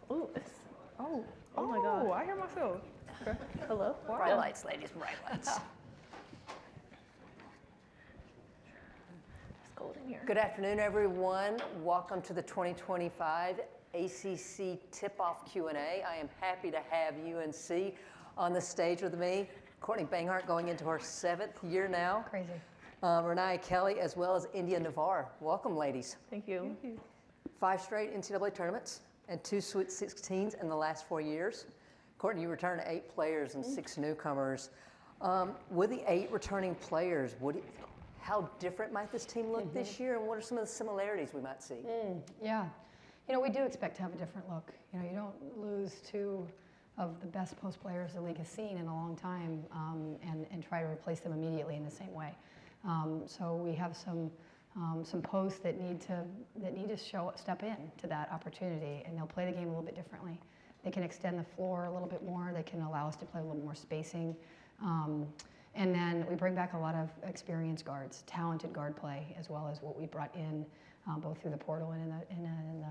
Ooh, oh my God. Oh, I hear myself. Okay. Hello? Wow. Bright lights, ladies, bright lights. It's cold in here. Good afternoon, everyone. Welcome to the 2025 ACC Tipoff Q&A. I am happy to have UNC on the stage with me. Courtney Banghart going into her 7th year now. Crazy. Reniya Kelly, as well as Indya Nivar. Welcome, ladies. Thank you. 5 straight NCAA tournaments and 2 Sweet 16s in the last 4 years. Courtney, you returned 8 players and 6 newcomers. With the 8 returning players, how different might this team look this year, and what are some of the similarities we might see? Yeah. We do expect to have a different look. You don't lose 2 of the best post players the league has seen in a long time and try to replace them immediately in the same way. So we have some posts that need to step in to that opportunity, and they'll play the game a little bit differently. They can extend the floor a little bit more. They can allow us to play a little more spacing. And then we bring back a lot of experienced guards, talented guard play, as well as what we brought in both through the portal and in the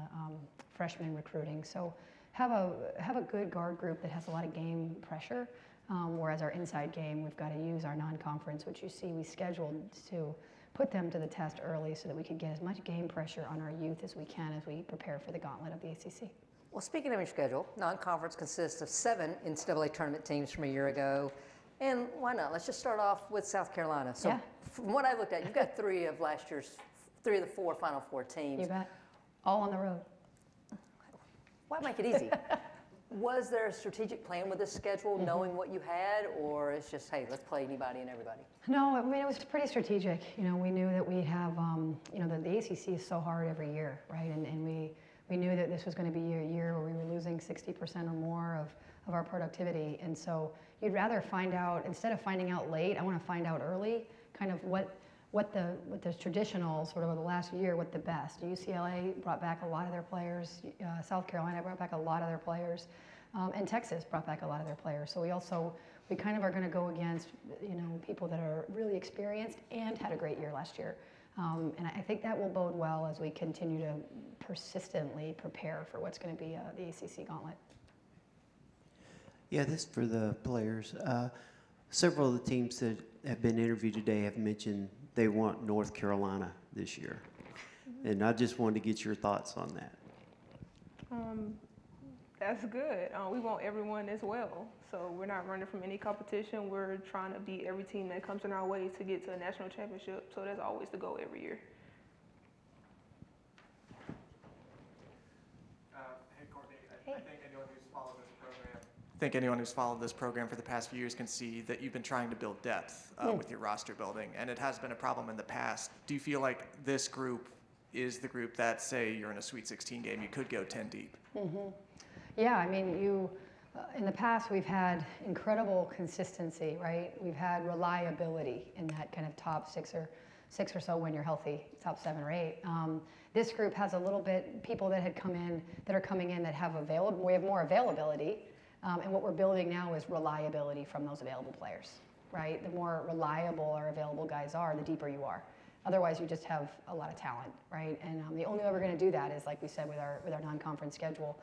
freshman recruiting. So have a good guard group that has a lot of game pressure. Whereas our inside game, we've got to use our non-conference, which you see we scheduled to put them to the test early so that we could get as much game pressure on our youth as we can as we prepare for the gauntlet of the ACC. Well, speaking of your schedule, non-conference consists of 7 NCAA tournament teams from a year ago. And why not? Let's just start off with South Carolina. So Yeah. From what I looked at, you've got 3 of last year's, 3 of the 4 Final Four teams. You bet. All on the road. Why make it easy? Was there a strategic plan with this schedule, knowing what you had, or it's just, hey, let's play anybody and everybody? No, I mean, it was pretty strategic. We knew that we'd have, the ACC is so hard every year, right? And we knew that this was going to be a year where we were losing 60% or more of our productivity. And so you'd rather find out, instead of finding out late, I want to find out early, kind of what the traditional sort of the last year, what the best. UCLA brought back a lot of their players. South Carolina brought back a lot of their players. And Texas brought back a lot of their players. So we kind of are going to go against, people that are really experienced and had a great year last year. And I think that will bode well as we continue to persistently prepare for what's going to be the ACC gauntlet. Yeah, this is for the players. Several of the teams that have been interviewed today have mentioned they want North Carolina this year. And I just wanted to get your thoughts on that. That's good. We want everyone as well. So we're not running from any competition. We're trying to beat every team that comes in our way to get to a national championship. So that's always the goal every year. Hey, Courtney. I think anyone who's followed this program for the past few years can see that you've been trying to build depth with your roster building, and it has been a problem in the past. Do you feel like this group is the group that, say, you're in a Sweet 16 game, you could go 10 deep? Yeah, I mean, in the past we've had incredible consistency, right? We've had reliability in that kind of top 6 or so when you're healthy, top 7 or 8. This group has a little bit people that are coming in that have we have more availability, and what we're building now is reliability from those available players, right? The more reliable our available guys are, the deeper you are. Otherwise, you just have a lot of talent, right? And the only way we're going to do that is, like we said, with our non-conference schedule.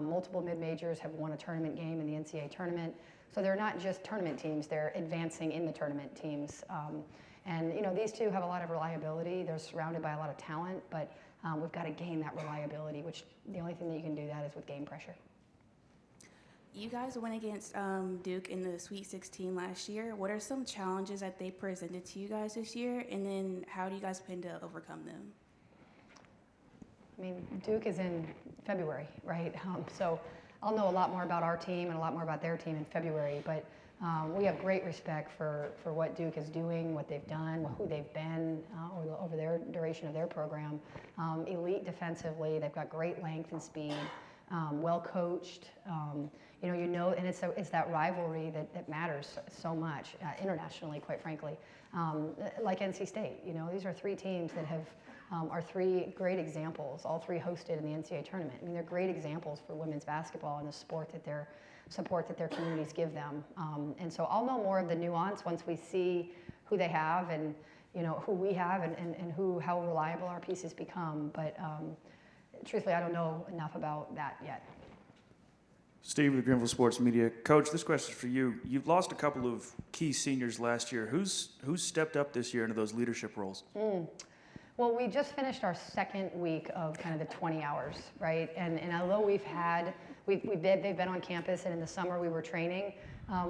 Multiple mid-majors have won a tournament game in the NCAA tournament. So they're not just tournament teams, they're advancing in the tournament teams. And these 2 have a lot of reliability. They're surrounded by a lot of talent, but we've got to gain that reliability, which the only thing that you can do that is with game pressure. You guys went against Duke in the Sweet 16 last year. What are some challenges that they presented to you guys this year, and then how do you guys plan to overcome them? I mean, Duke is in February, right? So I'll know a lot more about our team and a lot more about their team in February, but we have great respect for what Duke is doing, what they've done, who they've been over their duration of their program. Elite defensively, they've got great length and speed, well coached. And it's that rivalry that matters so much internationally, quite frankly. Like NC State, these are 3 teams that are 3 great examples, all 3 hosted in the NCAA tournament. I mean, they're great examples for women's basketball and the support that their communities give them. And so I'll know more of the nuance once we see who they have and who we have and how reliable our pieces become. But truthfully, I don't know enough about that yet. Steve with Greenville Sports Media. Coach, this question is for you. You've lost a couple of key seniors last year. Who's stepped up this year into those leadership roles? Well, we just finished our second week of kind of the 20 hours, right? And although they've been on campus, and in the summer we were training,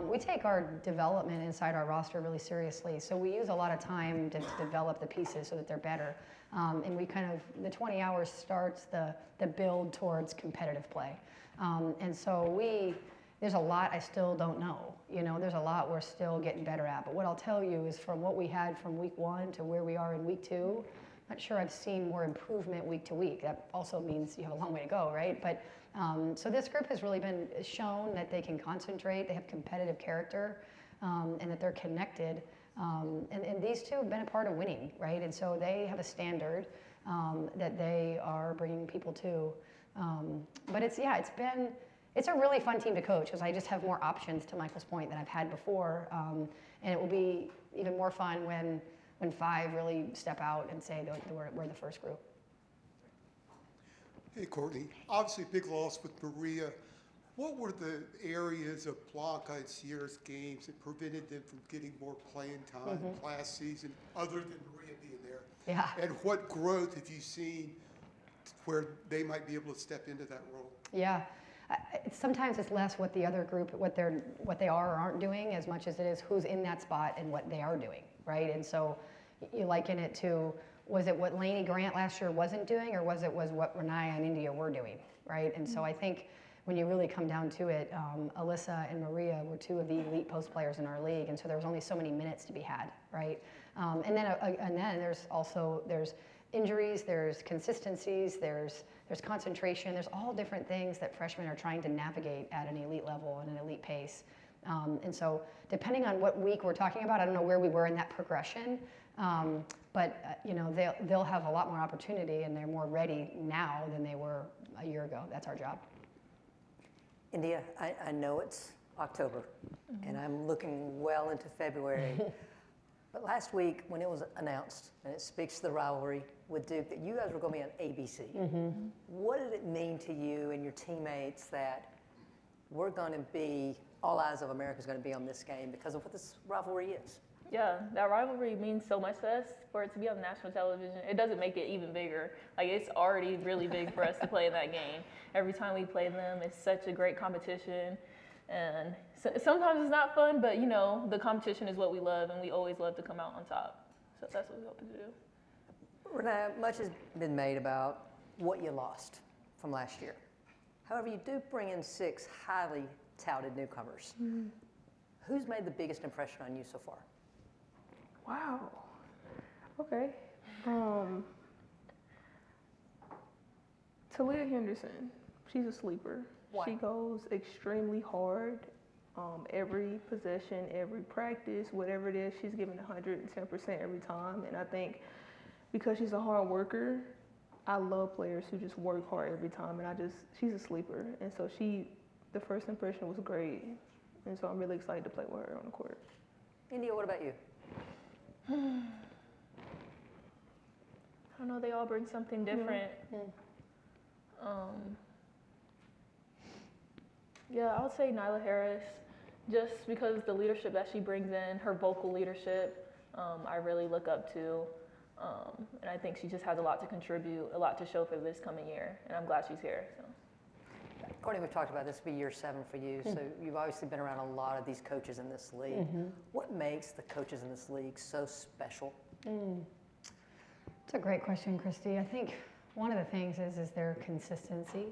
we take our development inside our roster really seriously. So we use a lot of time to develop the pieces so that they're better. And we kind of, the 20 hours starts the build towards competitive play. And so there's a lot I still don't know. There's a lot we're still getting better at. But what I'll tell you is from what we had from week 1 to where we are in week 2, I'm not sure I've seen more improvement week to week. That also means you have a long way to go, right? But so this group has really been shown that they can concentrate, they have competitive character, and that they're connected. And these two have been a part of winning, right? And so they have a standard that they are bringing people to. But it's a really fun team to coach because I just have more options, to Michael's point, than I've had before. And it will be even more fun when 5 really step out and say that we're the first group. Hey, Courtney. Obviously, big loss with Maria. What were the areas of Blanca and Sierra's games that prevented them from getting more playing time last season, other than Maria being there? Yeah. And what growth have you seen where they might be able to step into that role? Yeah. Sometimes it's less what the other group, what they are or aren't doing, as much as it is who's in that spot and what they are doing, right? And so you liken it to, was it what Lainey Grant last year wasn't doing, or was what Reniya and Indya were doing, right? And so I think when you really come down to it, Alyssa and Maria were 2 of the elite post players in our league, and so there was only so many minutes to be had, right? And then there's injuries, there's consistencies, there's concentration, there's all different things that freshmen are trying to navigate at an elite level and an elite pace. And so depending on what week we're talking about, I don't know where we were in that progression, but they'll have a lot more opportunity, and they're more ready now than they were a year ago. That's our job. Indya, I know it's October, and I'm looking well into February. But last week, when it was announced, and it speaks to the rivalry with Duke, that you guys were going to be on ABC, what did it mean to you and your teammates that we're going to be, all eyes of America is going to be on this game because of what this rivalry is? Yeah, that rivalry means so much to us. For it to be on national television, it doesn't make it even bigger. Like, it's already really big for us to play in that game. Every time we play them, it's such a great competition. And sometimes it's not fun, but, the competition is what we love, and we always love to come out on top. So that's what we hope to do. Reniya, much has been made about what you lost from last year. However, you do bring in 6 highly touted newcomers. Who's made the biggest impression on you so far? Wow. Okay. Talia Henderson, she's a sleeper. Why? She goes extremely hard. Every possession, every practice, whatever it is, she's giving 110% every time. And I think because she's a hard worker, I love players who just work hard every time. And she's a sleeper. And so the first impression was great. And so I'm really excited to play with her on the court. Indya, what about you? I don't know, they all bring something different. Yeah, I would say Nyla Harris, just because the leadership that she brings in, her vocal leadership, I really look up to. And I think she just has a lot to contribute, a lot to show for this coming year. And I'm glad she's here. So. Courtney, we've talked about this will be year 7 for you, so you've obviously been around a lot of these coaches in this league. What makes the coaches in this league so special? It's a great question, Christy. I think one of the things is their consistency.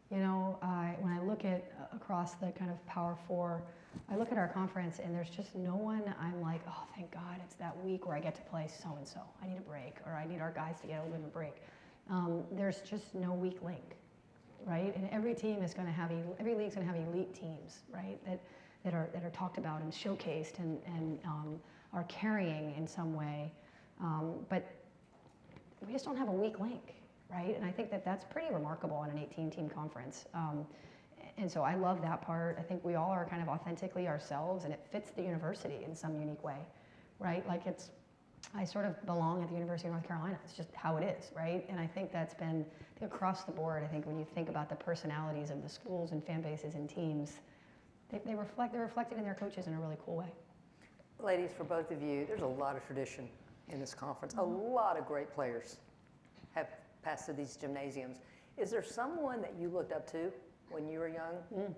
When I look at across the kind of Power 4, I look at our conference, and there's just no one I'm like, oh, thank God, it's that week where I get to play so-and-so. I need a break, or I need our guys to get a little bit of a break. There's just no weak link. Right, and every team is going to have every league's going to have elite teams, right? That are talked about and showcased and are carrying in some way, but we just don't have a weak link, right? And I think that's pretty remarkable in an 18-team conference. And so I love that part. I think we all are kind of authentically ourselves, and it fits the university in some unique way, right? Like I sort of belong at the University of North Carolina. It's just how it is, right? And I think that's been across the board. I think when you think about the personalities of the schools and fan bases and teams, they're reflected in their coaches in a really cool way. Ladies, for both of you, there's a lot of tradition in this conference. A lot of great players have passed through these gymnasiums. Is there someone that you looked up to when you were young?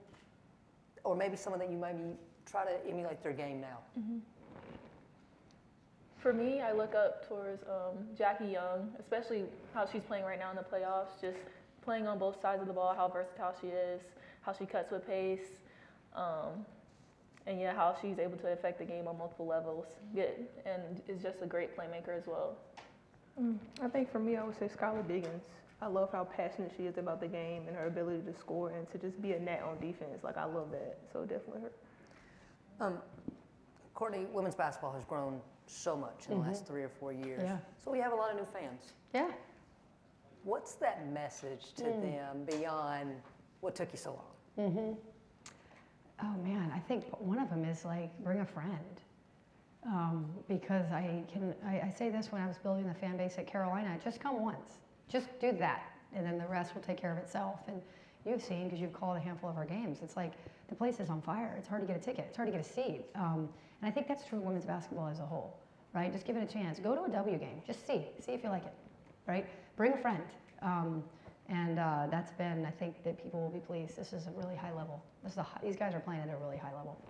Or maybe someone that you maybe try to emulate their game now? For me, I look up towards Jackie Young, especially how she's playing right now in the playoffs, just playing on both sides of the ball, how versatile she is, how she cuts with pace, and yeah, how she's able to affect the game on multiple levels. And is just a great playmaker as well. I think for me, I would say Skylar Diggins. I love how passionate she is about the game and her ability to score and to just be a net on defense. Like, I love that. So definitely her. Courtney, women's basketball has grown so much in the last 3 or 4 years. Yeah. So we have a lot of new fans. Yeah. What's that message to them beyond what took you so long? Oh man, I think one of them is like bring a friend. Because I say this when I was building the fan base at Carolina, just come once. Just do that, and then the rest will take care of itself. And you've seen, because you've called a handful of our games, it's like the place is on fire. It's hard to get a ticket. It's hard to get a seat. And I think that's true of women's basketball as a whole, right? Just give it a chance. Go to a W game. Just see if you like it, right? Bring a friend. That's been, I think that people will be pleased. This is a really high level. These guys are playing at a really high level.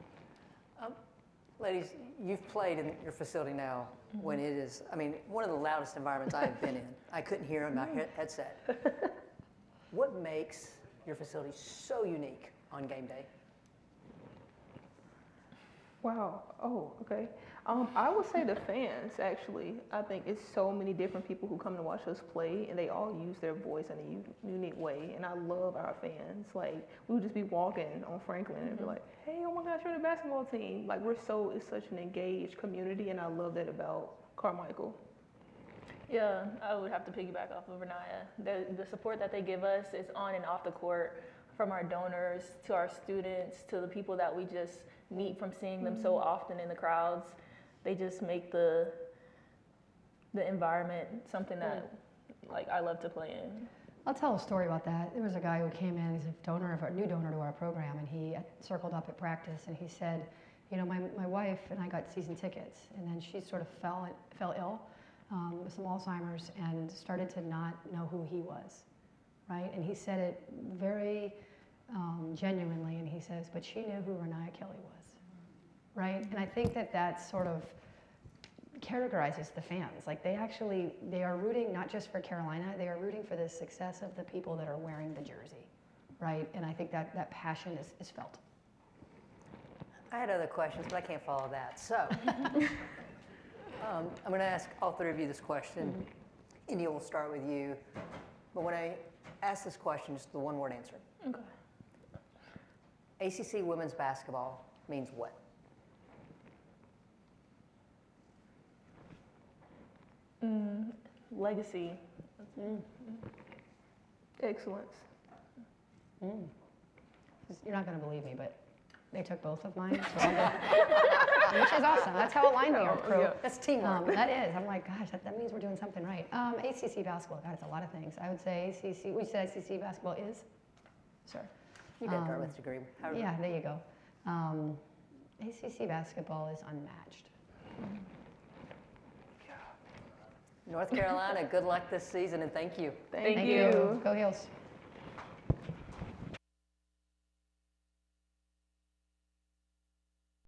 Ladies, you've played in your facility now when it is, I mean, one of the loudest environments I've been in. I couldn't hear on my headset. What makes your facility so unique on game day? Wow. Oh, okay. I would say the fans, actually. I think it's so many different people who come to watch us play, and they all use their voice in a unique way. And I love our fans. Like, we would just be walking on Franklin and be like, hey, oh my gosh, you're the basketball team. Like, it's such an engaged community, and I love that about Carmichael. Yeah, I would have to piggyback off of Reniya. The support that they give us is on and off the court, from our donors to our students to the people that we just meet from seeing them so often in the crowds. They just make the environment something that like I love to play in. I'll tell a story about that. There was a guy who came in, he's a new donor to our program, and he circled up at practice and he said, you know, my wife and I got season tickets, and then she sort of fell ill with some Alzheimer's and started to not know who he was, right? And he said it very genuinely, and he says, but she knew who Reniya Kelly was. Right? And I think that sort of characterizes the fans. Like they are rooting not just for Carolina, they are rooting for the success of the people that are wearing the jersey. Right? And I think that passion is felt. I had other questions, but I can't follow that. So I'm going to ask all three of you this question. Indya, we'll start with you. But when I ask this question, just the one-word answer. Okay. ACC women's basketball means what? Legacy. Excellence. You're not going to believe me, but they took both of mine, so which is awesome. That's how aligned we are, crew. Yeah. That's teamwork. That is. I'm like, gosh, that means we're doing something right. ACC basketball, God, it's a lot of things. I would say ACC, we said ACC basketball is, sir. You got Dartmouth's degree. Yeah, there you go. ACC basketball is unmatched. North Carolina, good luck this season, and thank you. Thank you. Go Heels.